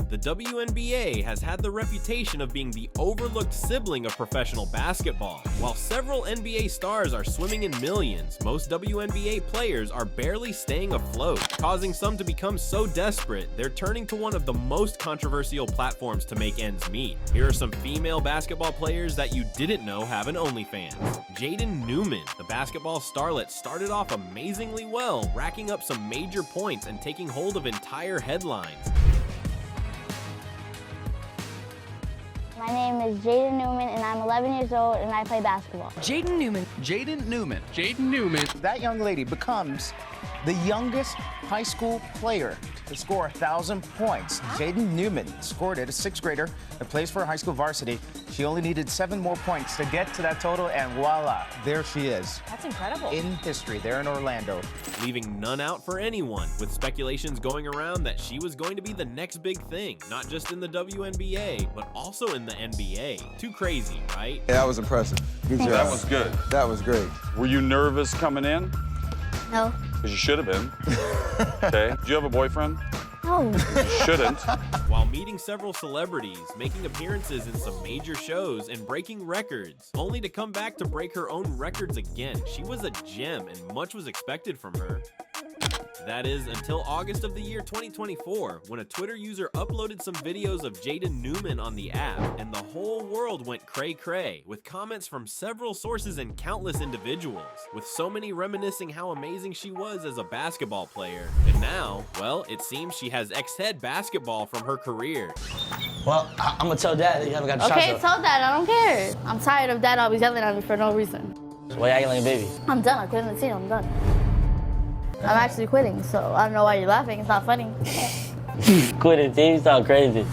The WNBA has had the reputation of being the overlooked sibling of professional basketball. While several NBA stars are swimming in millions, most WNBA players are barely staying afloat, causing some to become so desperate they're turning to one of the most controversial platforms to make ends meet. Here are some female basketball players that you didn't know have an OnlyFans. Jaden Newman, the basketball starlet, started off amazingly well, racking up some major points and taking hold of entire headlines. My name is Jaden Newman, and I'm 11 years old, and I play basketball. Jaden Newman. Jaden Newman. Jaden Newman. That young lady becomes the youngest high school player to score 1,000 points. Jaden Newman scored it, a sixth grader that plays for high school varsity. She only needed 7 more points to get to that total, and voila, there she is. That's incredible. In history, there in Orlando. Leaving none out for anyone, with speculations going around that she was going to be the next big thing, not just in the WNBA, but also in the NBA. Too crazy, right? Yeah, that was impressive. Good job. That was good. That was great. Were you nervous coming in? No. Because you should have been. Okay. Do you have a boyfriend? No. You shouldn't. While meeting several celebrities, making appearances in some major shows, and breaking records, only to come back to break her own records again. She was a gem, and much was expected from her. That is, until August of the year 2024, when a Twitter user uploaded some videos of Jaden Newman on the app, and the whole world went cray-cray, with comments from several sources and countless individuals, with so many reminiscing how amazing she was as a basketball player. And now, well, it seems she has ex-head basketball from her career. Well, I'm gonna tell Dad that you haven't got the Okay, shots tell Dad, I don't care. I'm tired of Dad always yelling at me for no reason. up. Why you acting like a baby? I'm done. I quit the team. I'm done. I'm actually quitting, so I don't know why you're laughing. It's not funny. Quit the team, you sound crazy.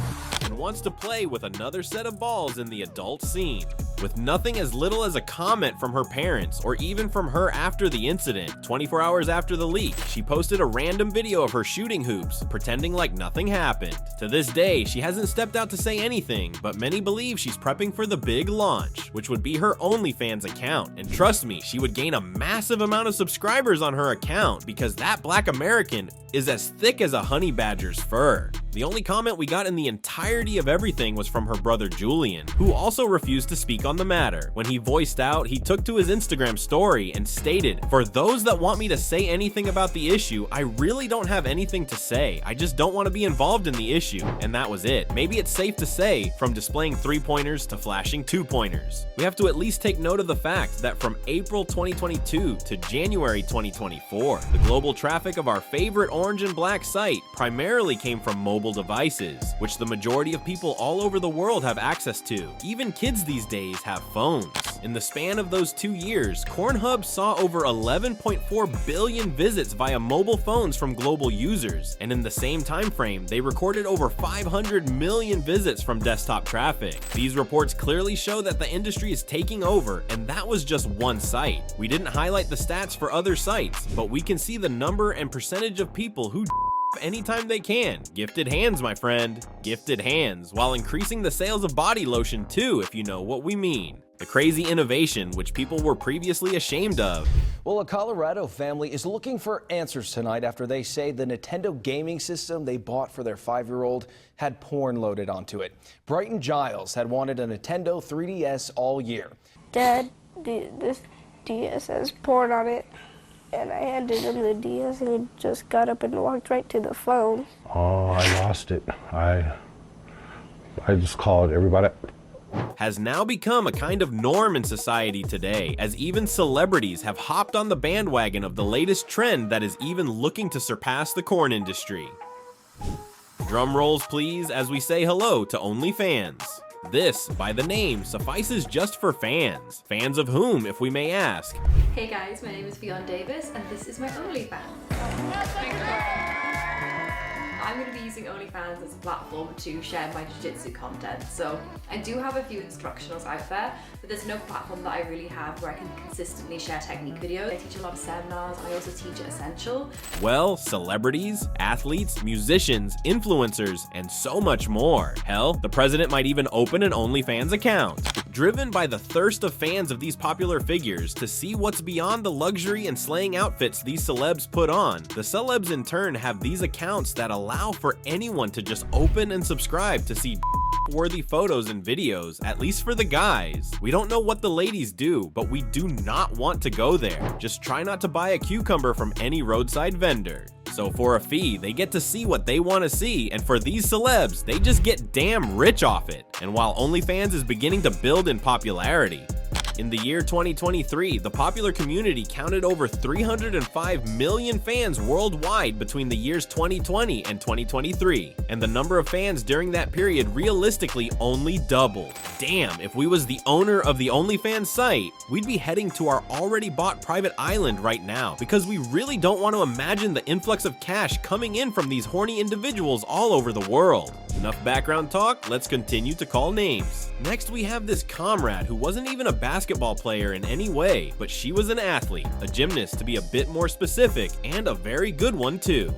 And wants to play with another set of balls in the adult scene. With nothing as little as a comment from her parents, or even from her after the incident. 24 hours after the leak, she posted a random video of her shooting hoops, pretending like nothing happened. To this day, she hasn't stepped out to say anything, but many believe she's prepping for the big launch, which would be her OnlyFans account. And trust me, she would gain a massive amount of subscribers on her account, because that Black American is as thick as a honey badger's fur. The only comment we got in the entirety of everything was from her brother Julian, who also refused to speak on the matter. When he voiced out, he took to his Instagram story and stated, "For those that want me to say anything about the issue, I really don't have anything to say. I just don't want to be involved in the issue." And that was it. Maybe it's safe to say, from displaying 3-pointers to flashing 2-pointers. We have to at least take note of the fact that from April 2022 to January 2024, the global traffic of our favorite orange and black site primarily came from mobile devices, which the majority of people all over the world have access to. Even kids these days have phones. In the span of those 2 years, Pornhub saw over 11.4 billion visits via mobile phones from global users, and in the same time frame, they recorded over 500 million visits from desktop traffic. These reports clearly show that the industry is taking over, and that was just one site. We didn't highlight the stats for other sites, but we can see the number and percentage of people who anytime they can. Gifted hands, my friend. Gifted hands, while increasing the sales of body lotion too, if you know what we mean. The crazy innovation which people were previously ashamed of. Well, a Colorado family is looking for answers tonight after they say the Nintendo gaming system they bought for their 5-year-old had porn loaded onto it. Brighton Giles had wanted a Nintendo 3DS all year. Dad, this DS has porn on it. And I handed him the DS and he just got up and walked right to the phone. Oh, I lost it. I just called everybody. Has now become a kind of norm in society today, as even celebrities have hopped on the bandwagon of the latest trend that is even looking to surpass the corn industry. Drum rolls please as we say hello to OnlyFans. This, by the name, suffices just for fans. Fans of whom, if we may ask? Hey guys, my name is Fionn Davis and this is my OnlyFans. I'm going to be using OnlyFans as a platform to share my jiu-jitsu content. So I do have a few instructionals out there, but there's no platform that I really have where I can consistently share technique videos. I teach a lot of seminars, I also teach at Essential. Well, celebrities, athletes, musicians, influencers, and so much more. Hell, the president might even open an OnlyFans account. Driven by the thirst of fans of these popular figures to see what's beyond the luxury and slaying outfits these celebs put on, the celebs in turn have these accounts that allow for anyone to just open and subscribe to see worthy photos and videos, at least for the guys. We don't know what the ladies do, but we do not want to go there. Just try not to buy a cucumber from any roadside vendor. So for a fee, they get to see what they want to see, and for these celebs, they just get damn rich off it. And while OnlyFans is beginning to build in popularity, in the year 2023, the popular community counted over 305 million fans worldwide between the years 2020 and 2023, and the number of fans during that period realistically only doubled. Damn, if we was the owner of the OnlyFans site, we'd be heading to our already bought private island right now, because we really don't want to imagine the influx of cash coming in from these horny individuals all over the world. Enough background talk, let's continue to call names. Next we have this comrade who wasn't even a basketball player in any way, but she was an athlete, a gymnast to be a bit more specific, and a very good one too.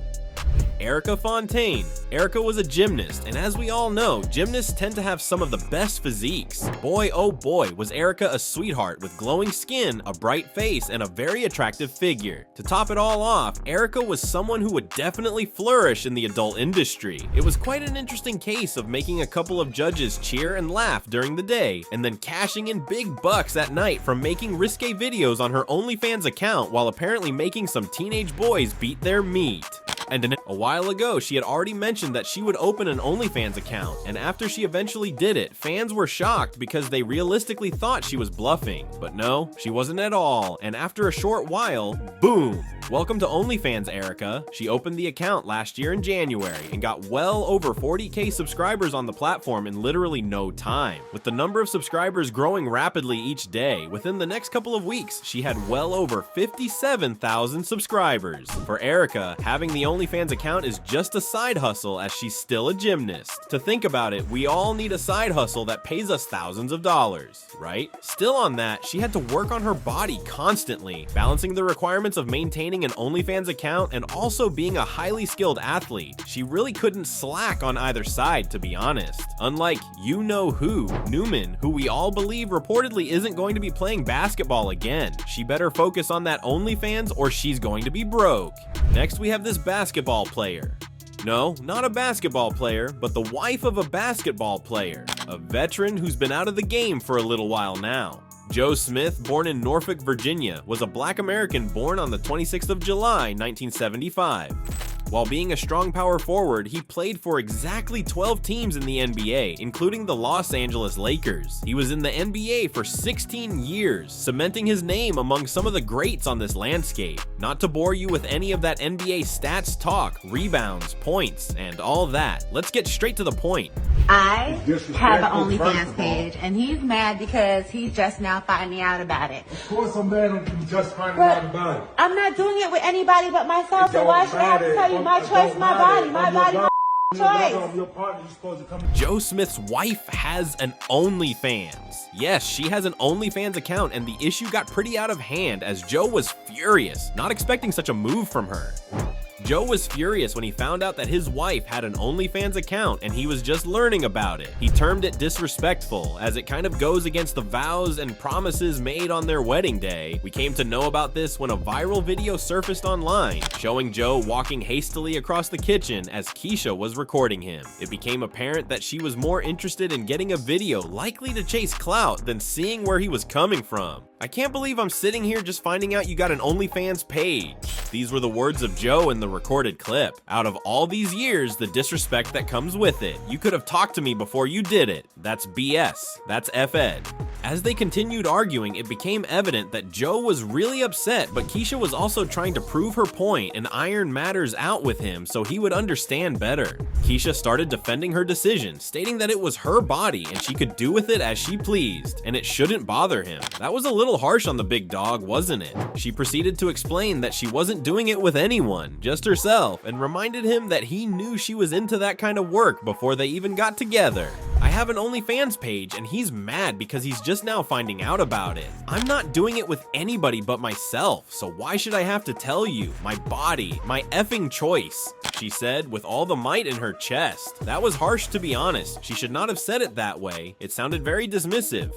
Erica Fontaine. Erica was a gymnast, and as we all know, gymnasts tend to have some of the best physiques. Boy oh boy, was Erica a sweetheart with glowing skin, a bright face, and a very attractive figure. To top it all off, Erica was someone who would definitely flourish in the adult industry. It was quite an interesting case of making a couple of judges cheer and laugh during the day, and then cashing in big bucks at night from making risque videos on her OnlyFans account while apparently making some teenage boys beat their meat. And a while ago, she had already mentioned that she would open an OnlyFans account, and after she eventually did it, fans were shocked because they realistically thought she was bluffing. But no, she wasn't at all, and after a short while, boom! Welcome to OnlyFans, Erica. She opened the account last year in January and got well over 40K subscribers on the platform in literally no time. With the number of subscribers growing rapidly each day, within the next couple of weeks, she had well over 57,000 subscribers. For Erica, having the OnlyFans account is just a side hustle as she's still a gymnast. To think about it, we all need a side hustle that pays us thousands of dollars, right? Still on that, she had to work on her body constantly, balancing the requirements of maintaining an OnlyFans account and also being a highly skilled athlete. She really couldn't slack on either side, to be honest. Unlike you-know-who, Newman, who we all believe reportedly isn't going to be playing basketball again. She better focus on that OnlyFans or she's going to be broke. Next, we have this basketball player. No, not a basketball player, but the wife of a basketball player. A veteran who's been out of the game for a little while now. Joe Smith, born in Norfolk, Virginia, was a Black American born on the 26th of July, 1975. While being a strong power forward, he played for exactly 12 teams in the NBA, including the Los Angeles Lakers. He was in the NBA for 16 years, cementing his name among some of the greats on this landscape. Not to bore you with any of that NBA stats talk, rebounds, points, and all that, let's get straight to the point. I have an OnlyFans page, and he's mad because he's just now finding out about it. Of course I'm mad I'm just finding out about it. I'm not doing it with anybody but myself, so why should I have to tell you my choice, my body, my choice? Joe Smith's wife has an OnlyFans. Yes, she has an OnlyFans account, and the issue got pretty out of hand as Joe was furious, not expecting such a move from her. Joe was furious when he found out that his wife had an OnlyFans account and he was just learning about it. He termed it disrespectful, as it kind of goes against the vows and promises made on their wedding day. We came to know about this when a viral video surfaced online, showing Joe walking hastily across the kitchen as Kesha was recording him. It became apparent that she was more interested in getting a video likely to chase clout than seeing where he was coming from. I can't believe I'm sitting here just finding out you got an OnlyFans page. These were the words of Joe in the recorded clip. Out of all these years, the disrespect that comes with it. You could have talked to me before you did it. That's BS. That's F-Ed. As they continued arguing, it became evident that Joe was really upset, but Kesha was also trying to prove her point and iron matters out with him so he would understand better. Kesha started defending her decision, stating that it was her body and she could do with it as she pleased, and it shouldn't bother him. That was a little harsh on the big dog, wasn't it? She proceeded to explain that she wasn't doing it with anyone, just herself, and reminded him that he knew she was into that kind of work before they even got together. I have an OnlyFans page and he's mad because he's just now finding out about it. I'm not doing it with anybody but myself, so why should I have to tell you? My body, my effing choice, she said with all the might in her chest. That was harsh, to be honest. She should not have said it that way. It sounded very dismissive.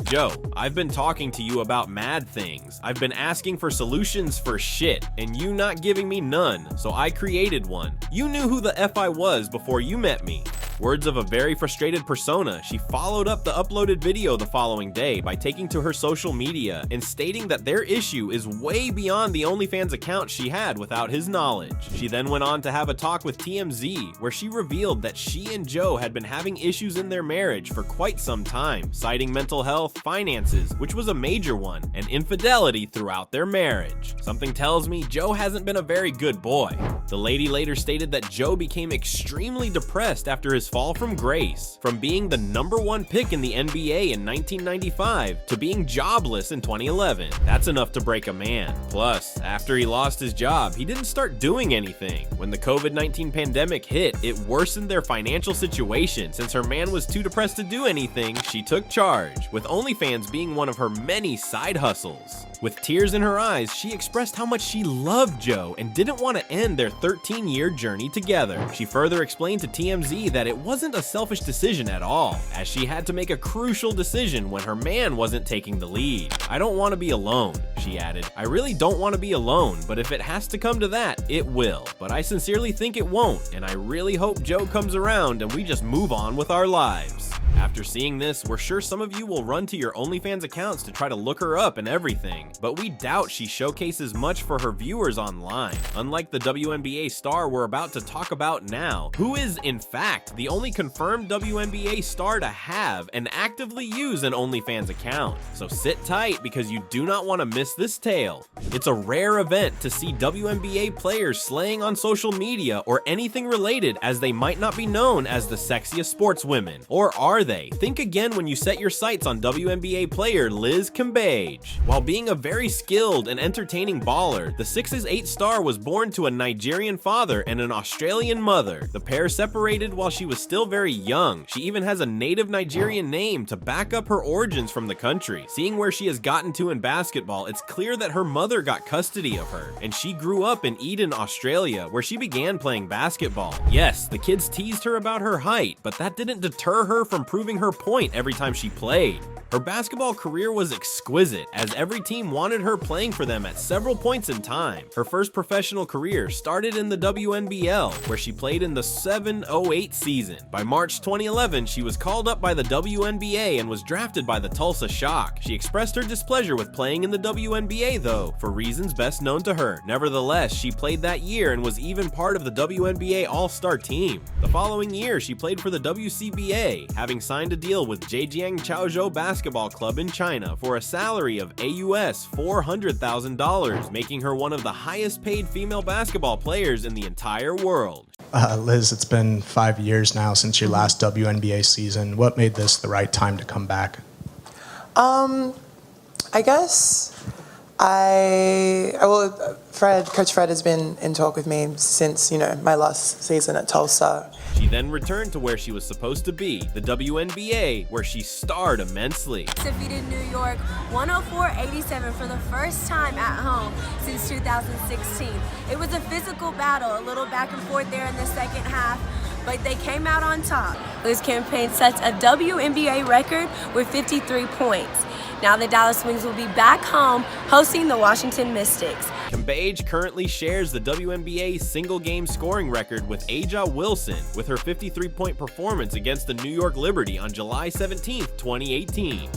Joe, I've been talking to you about mad things. I've been asking for solutions for shit, and you not giving me none, so I created one. You knew who the F I was before you met me. Words of a very frustrated persona, she followed up the uploaded video the following day by taking to her social media and stating that their issue is way beyond the OnlyFans account she had without his knowledge. She then went on to have a talk with TMZ where she revealed that she and Joe had been having issues in their marriage for quite some time, citing mental health, finances, which was a major one, and infidelity throughout their marriage. Something tells me Joe hasn't been a very good boy. The lady later stated that Joe became extremely depressed after his fall from grace, from being the #1 pick in the NBA in 1995 to being jobless in 2011. That's enough to break a man. Plus, after he lost his job, he didn't start doing anything. When the COVID-19 pandemic hit, it worsened their financial situation. Since her man was too depressed to do anything, she took charge, with OnlyFans being one of her many side hustles. With tears in her eyes, she expressed how much she loved Joe and didn't want to end their 13-year journey together. She further explained to TMZ that it wasn't a selfish decision at all, as she had to make a crucial decision when her man wasn't taking the lead. "I don't want to be alone," she added. "I really don't want to be alone, but if it has to come to that, it will. But I sincerely think it won't, and I really hope Joe comes around and we just move on with our lives." After seeing this, we're sure some of you will run to your OnlyFans accounts to try to look her up and everything, but we doubt she showcases much for her viewers online. Unlike the WNBA star we're about to talk about now, who is, in fact, the only confirmed WNBA star to have and actively use an OnlyFans account. So sit tight because you do not want to miss this tale. It's a rare event to see WNBA players slaying on social media or anything related, as they might not be known as the sexiest sportswomen. Or are they? Think again when you set your sights on WNBA player Liz Cambage. While being a very skilled and entertaining baller, the 6'8" star was born to a Nigerian father and an Australian mother. The pair separated while she was still very young. She even has a native Nigerian name to back up her origins from the country. Seeing where she has gotten to in basketball, it's clear that her mother got custody of her, and she grew up in Eden, Australia, where she began playing basketball. Yes, the kids teased her about her height, but that didn't deter her from proving her point every time she played. Her basketball career was exquisite, as every team wanted her playing for them at several points in time. Her first professional career started in the WNBL, where she played in the 7-08 season. By March 2011, she was called up by the WNBA and was drafted by the Tulsa Shock. She expressed her displeasure with playing in the WNBA though, for reasons best known to her. Nevertheless, she played that year and was even part of the WNBA All-Star team. The following year, she played for the WCBA, having signed a deal with Zhejiang Chaozhou Basketball Club in China for a salary of AUS $400,000, making her one of the highest paid female basketball players in the entire world. Liz, it's been 5 years now since your last WNBA season. What made this the right time to come back? I guess Coach Fred has been in talk with me since, my last season at Tulsa. She then returned to where she was supposed to be, the WNBA, where she starred immensely. Defeated New York 104-87 for the first time at home since 2016. It was a physical battle, a little back and forth there in the second half, but they came out on top. This campaign sets a WNBA record with 53 points. Now the Dallas Wings will be back home hosting the Washington Mystics. Cambage currently shares the WNBA single-game scoring record with Aja Wilson with her 53-point performance against the New York Liberty on July 17, 2018.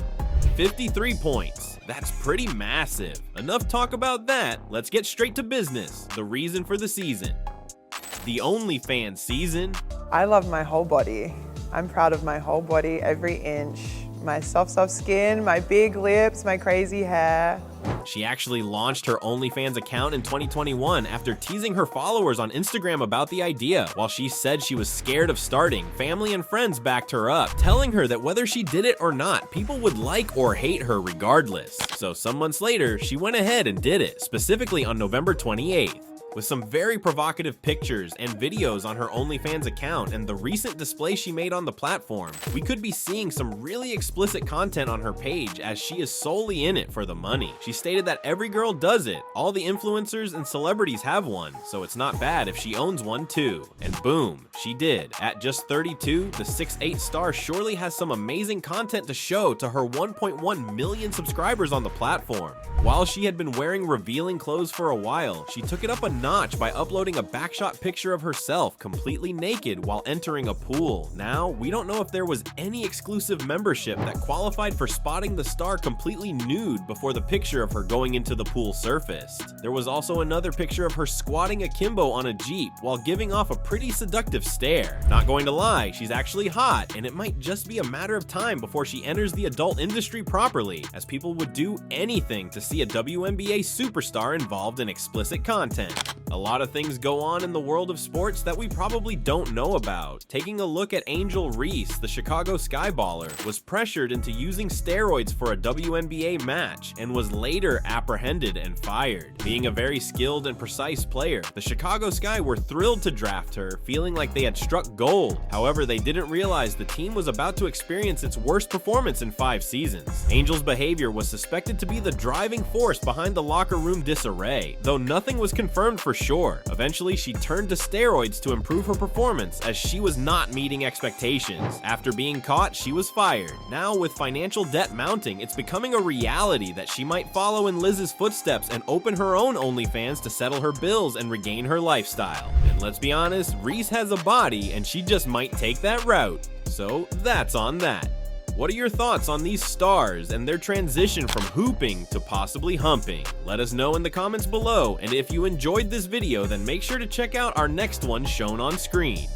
53 points. That's pretty massive. Enough talk about that. Let's get straight to business. The reason for the season. The OnlyFans season. I love my whole body. I'm proud of my whole body, every inch. My soft skin, my big lips, my crazy hair. She actually launched her OnlyFans account in 2021 after teasing her followers on Instagram about the idea. While she said she was scared of starting, family and friends backed her up, telling her that whether she did it or not, people would like or hate her regardless. So some months later, she went ahead and did it, specifically on November 28th. With some very provocative pictures and videos on her OnlyFans account and the recent display she made on the platform, we could be seeing some really explicit content on her page, as she is solely in it for the money. She stated that every girl does it, all the influencers and celebrities have one, so it's not bad if she owns one too. And boom, she did. At just 32, the 6'8" star surely has some amazing content to show to her 1.1 million subscribers on the platform. While she had been wearing revealing clothes for a while, she took it up a notch by uploading a backshot picture of herself completely naked while entering a pool. Now, we don't know if there was any exclusive membership that qualified for spotting the star completely nude before the picture of her going into the pool surfaced. There was also another picture of her squatting akimbo on a Jeep while giving off a pretty seductive stare. Not going to lie, she's actually hot, and it might just be a matter of time before she enters the adult industry properly, as people would do anything to see a WNBA superstar involved in explicit content. A lot of things go on in the world of sports that we probably don't know about. Taking a look at Angel Reese, the Chicago Skyballer, was pressured into using steroids for a WNBA match and was later apprehended and fired. Being a very skilled and precise player, the Chicago Sky were thrilled to draft her, feeling like they had struck gold. However, they didn't realize the team was about to experience its worst performance in 5 seasons. Angel's behavior was suspected to be the driving force behind the locker room disarray, though nothing was confirmed for sure. Eventually, she turned to steroids to improve her performance, as she was not meeting expectations. After being caught, she was fired. Now, with financial debt mounting, it's becoming a reality that she might follow in Liz's footsteps and open her own OnlyFans to settle her bills and regain her lifestyle. And let's be honest, Reese has a body and she just might take that route. So that's on that. What are your thoughts on these stars and their transition from hooping to possibly humping? Let us know in the comments below, and if you enjoyed this video, then make sure to check out our next one shown on screen.